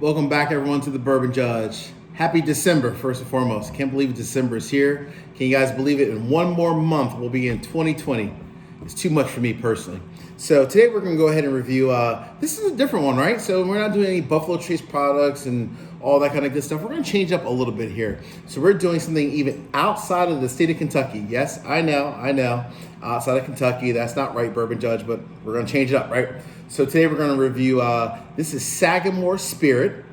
Welcome back, everyone, to the Bourbon Judge. Happy December, first and foremost. Can't believe December is here. Can you guys believe it? In one more month, we'll be in 2020. It's too much for me personally. So today we're going to go ahead and review, this is a different one, right? So we're not doing any Buffalo Trace products and all that kind of good stuff. We're going to change up a little bit here. So we're doing something even outside of the state of Kentucky. Yes, I know. Outside of Kentucky, that's not right, Bourbon Judge, but we're going to change it up, right? So today we're going to review, this is Sagamore Spirit.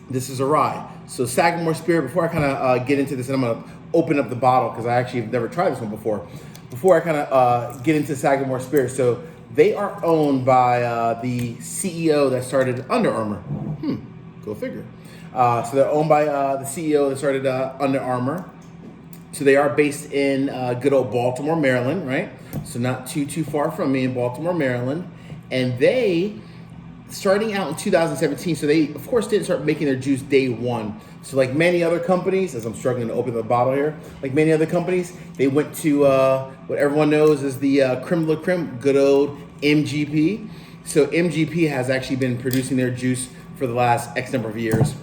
This is a rye. So Sagamore Spirit, before I kind of get into this, and I'm going to open up the bottle because I actually have never tried this one before. Before I kind of get into Sagamore Spirit, so they are owned by the CEO that started Under Armour. Go figure. So they're owned by the CEO that started Under Armour. So they are based in good old Baltimore, Maryland, right? So not too far from me in Baltimore, Maryland. And they, starting out in 2017, so they, of course, didn't start making their juice day one. So like many other companies, as I'm struggling to open the bottle here, like many other companies, they went to what everyone knows as the creme de la creme, good old MGP. So MGP has actually been producing their juice for the last X number of years.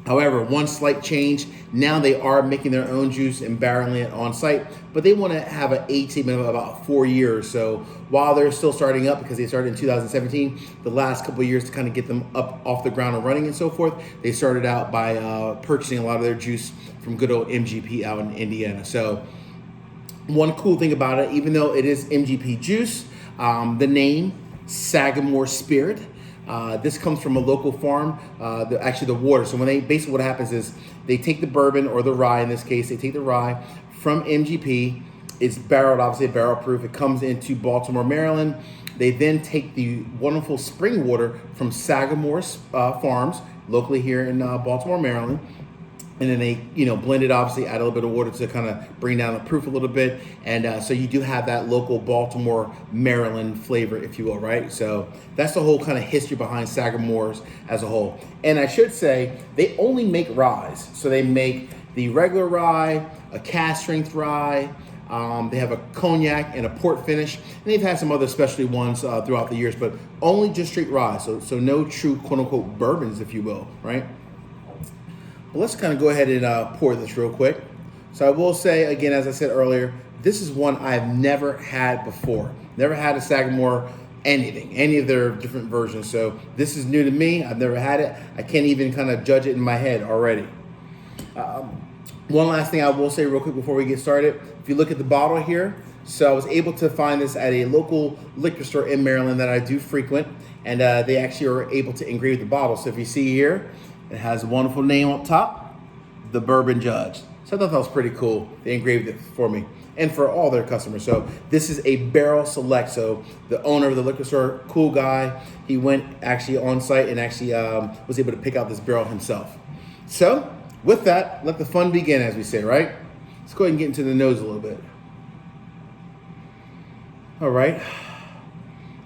However, one slight change, now they are making their own juice and barreling it on site, but they want to have an age limit of about 4 years. So while they're still starting up, because they started in 2017, the last couple of years to kind of get them up off the ground and running and so forth, they started out by purchasing a lot of their juice from good old MGP out in Indiana. So one cool thing about it, even though it is MGP juice, the name Sagamore Spirit, this comes from a local farm, actually the water. So when they, basically what happens is they take the bourbon, or the rye in this case, they take the rye from MGP. It's barreled, obviously barrel proof. It comes into Baltimore, Maryland. They then take the wonderful spring water from Sagamore Farms, locally here in Baltimore, Maryland. And then they, blend it, obviously, add a little bit of water to kind of bring down the proof a little bit. And so you do have that local Baltimore, Maryland flavor, if you will, right? So that's the whole kind of history behind Sagamore's as a whole. And I should say, they only make ryes. So they make the regular rye, a cast strength rye, they have a cognac and a port finish. And they've had some other specialty ones throughout the years, but only just straight rye. So no true, quote unquote, bourbons, if you will, right? Well, let's kind of go ahead and pour this real quick. So I will say, again, as I said earlier, this is one I've never had before. Never had a Sagamore anything, any of their different versions. So this is new to me. I've never had it. I can't even kind of judge it in my head already. One last thing I will say real quick before we get started. If you look at the bottle here, so I was able to find this at a local liquor store in Maryland that I do frequent, and they actually are able to engrave the bottle. So if you see here, it has a wonderful name up top, the Bourbon Judge. So I thought that was pretty cool. They engraved it for me and for all their customers. So this is a barrel select. So the owner of the liquor store, cool guy, he went actually on site and actually was able to pick out this barrel himself. So with that, let the fun begin, as we say, right? Let's go ahead and get into the nose a little bit. All right.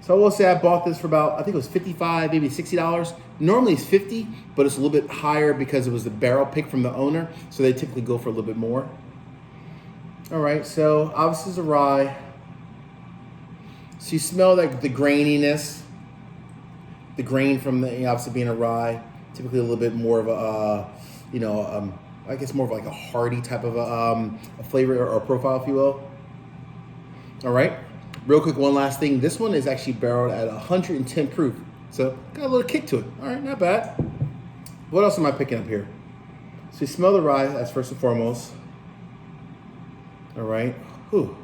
So I will say I bought this for about, I think it was $55, maybe $60. Normally it's $50, but it's a little bit higher because it was the barrel pick from the owner. So they typically go for a little bit more. All right, so obviously it's a rye. So you smell like the graininess, the grain from the, obviously being a rye, typically a little bit more of a, I guess more of like a hearty type of a flavor or profile, if you will. All right. Real quick, one last thing. This one is actually barreled at 110 proof. So got a little kick to it. All right, not bad. What else am I picking up here? So you smell the rye, that's first and foremost. All right. Whew.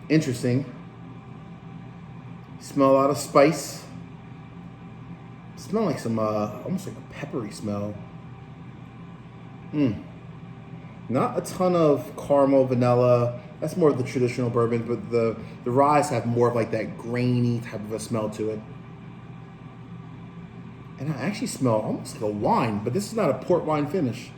Interesting. Smell a lot of spice. Smell like some, almost like a peppery smell. Not a ton of caramel, vanilla. That's more of the traditional bourbon, but the ryes have more of like that grainy type of a smell to it. And I actually smell almost like a wine, but this is not a port wine finish.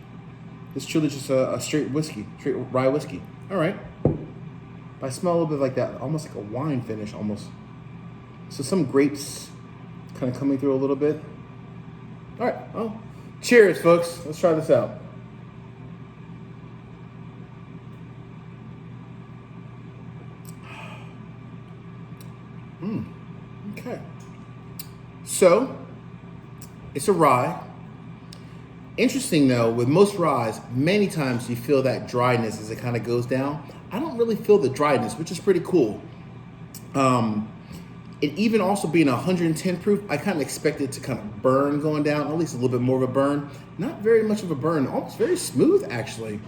This is truly just a straight whiskey, straight rye whiskey. All right. But I smell a little bit like that, almost like a wine finish almost. So some grapes kind of coming through a little bit. All right, well, cheers, folks. Let's try this out. Okay. So it's a rye. Interesting though, with most ryes, many times you feel that dryness as it kind of goes down. I don't really feel the dryness, which is pretty cool. It even also being 110 proof, I kind of expect it to kind of burn going down, at least a little bit more of a burn. Not very much of a burn, almost very smooth actually.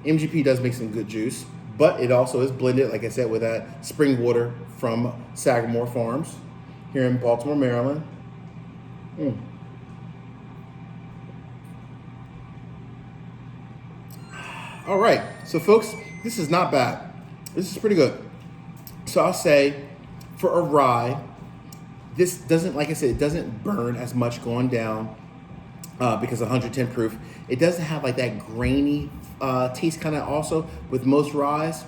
MGP does make some good juice, but it also is blended, like I said, with that spring water from Sagamore Farms here in Baltimore, Maryland. All right, so folks, this is not bad. This is pretty good. So I'll say for a rye, this doesn't, like I said, it doesn't burn as much going down because 110 proof. It doesn't have like that grainy taste kind of also with most ryes.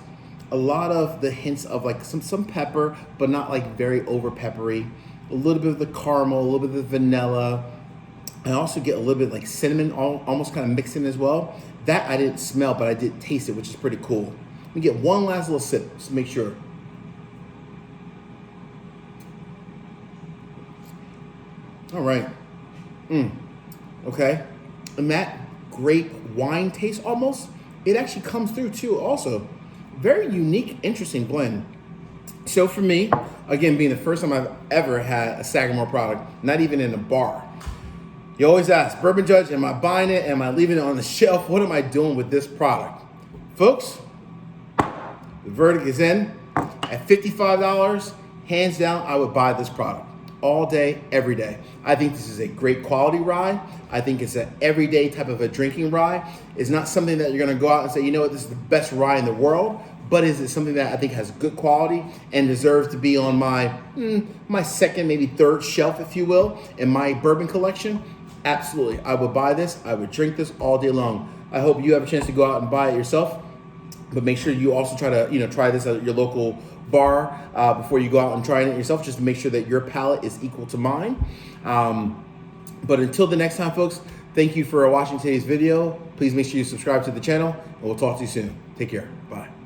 A lot of the hints of like some pepper, but not like very over peppery. A little bit of the caramel, a little bit of the vanilla. I also get a little bit like cinnamon almost kind of mixed in as well. That I didn't smell, but I did taste it, which is pretty cool. Let me get one last little sip just to make sure. All right. Okay. And that grape wine taste almost, it actually comes through too also. Very unique, interesting blend. So for me, again, being the first time I've ever had a Sagamore product, not even in a bar. You always ask, Bourbon Judge, am I buying it? Am I leaving it on the shelf? What am I doing with this product? Folks, the verdict is in. At $55, hands down, I would buy this product all day, every day. I think this is a great quality rye. I think it's an everyday type of a drinking rye. It's not something that you're gonna go out and say, you know what, this is the best rye in the world, but is it something that I think has good quality and deserves to be on my second, maybe third shelf, if you will, in my bourbon collection? Absolutely, I would buy this. I would drink this all day long. I hope you have a chance to go out and buy it yourself, but make sure you also try to, try this at your local bar before you go out and try it yourself, just to make sure that your palate is equal to mine. But until the next time, folks, thank you for watching today's video. Please make sure you subscribe to the channel, and we'll talk to you soon. Take care. Bye.